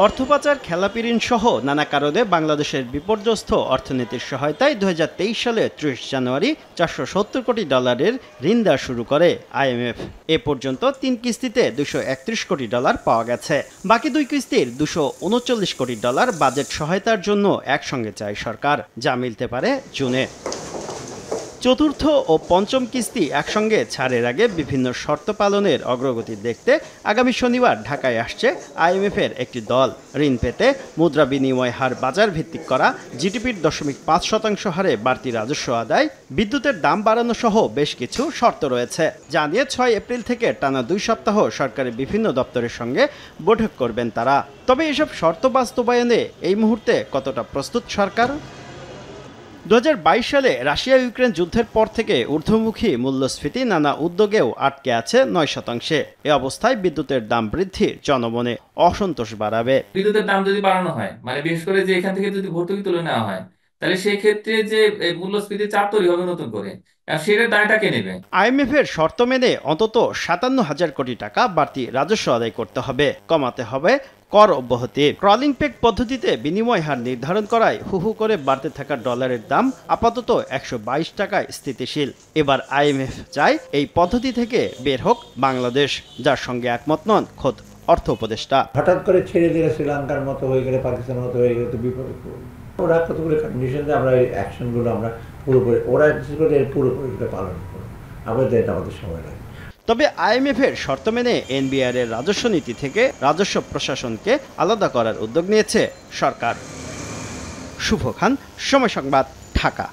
অর্থপাচার, খেলাপি ঋণ সহ নানা কারণে বাংলাদেশের বিপর্যস্ত অর্থনীতির সহায়তায় 2023 সালে 30 জানুয়ারি $470 কোটি ঋণ দেওয়া শুরু করে আইএমএফ। এ পর্যন্ত 3 কিস্তিতে $231 কোটি পাওয়া গেছে। বাকি 2 কিস্তির $239 কোটি বাজেট সহায়তার জন্য একসঙ্গে চায় সরকার, যা মিলতে পারে জুনে। চতুর্থ ও পঞ্চম কিস্তি একসঙ্গে ছাড়ের আগে বিভিন্ন শর্ত পালনের অগ্রগতি দেখতে আগামী শনিবার ঢাকায় আসছে আইএমএফের একটি দল। ঋণ পেতে মুদ্রা বিনিময় হার বাজার ভিত্তিক করা, জিডিপির 0.5% হারে বাড়তি রাজস্ব আদায়, বিদ্যুতের দাম বাড়ানো সহ বেশ কিছু শর্ত রয়েছে। যা নিয়ে 6 এপ্রিল থেকে টানা 2 সপ্তাহ সরকারের বিভিন্ন দপ্তরের সঙ্গে বৈঠক করবেন তারা। তবে এসব শর্ত বাস্তবায়নে এই মুহূর্তে কতটা প্রস্তুত সরকার? 2022 সালে রাশিয়া ইউক্রেন যুদ্ধের পর থেকে ঊর্ধ্বমুখী মূল্যস্ফীতি নানা উদ্যোগেও আটকে আছে 9%। এ অবস্থায় বিদ্যুতের দাম বৃদ্ধি জনমনে অসন্তোষ বাড়াবে। বিদ্যুতের দাম যদি বাড়ানো হয়, মানে বিশেষ করে যে এখান থেকে যদি ভর্তুকি তুলে নেওয়া হয়, তাহলে সেই ক্ষেত্রে যে মূল্যস্ফীতির চাপ তৈরি হবে নতুন করে, আর সেটার দায়টা কে নেবে? আইএমএফ এর শর্ত মেনে অন্তত 57,000 কোটি টাকা বাড়তি রাজস্ব আদায় করতে হবে, কমাতে হবে কর অব্যাহতি। ক্রলিং পেগ পদ্ধতিতে বিনিময় হার নির্ধারণ করায় হু করে বাড়তে থাকা ডলারের দাম আপাতত 122 টাকায় স্থিতিশীল। এবার আইএমএফ চায় এই পদ্ধতি থেকে বের হোক বাংলাদেশ, যার সঙ্গে একমত নন খোদ অর্থ উপদেষ্টা। হঠাৎ করে ছেড়ে দিলে শ্রীলঙ্কার মতো হয়ে গেলে, পাকিস্তানের মতো হয়ে গেলে তো বিপদে পড়বে। ওরা কতগুলো কন্ডিশন দিয়ে আমরা এই অ্যাকশনগুলো আমরা পুরোপুরি, ওরা বিশেষ করে পুরোপুরি পালন করবো, আমাদের এটা আমাদের সময় লাগে। তবে আইএমএফ এর শর্ত মেনে এনবিআর এর রাজস্ব নীতি থেকে রাজস্ব প্রশাসনকে আলাদা করার উদ্যোগ নিয়েছে সরকার। শুভ খান, সময় সংবাদ, ঢাকা।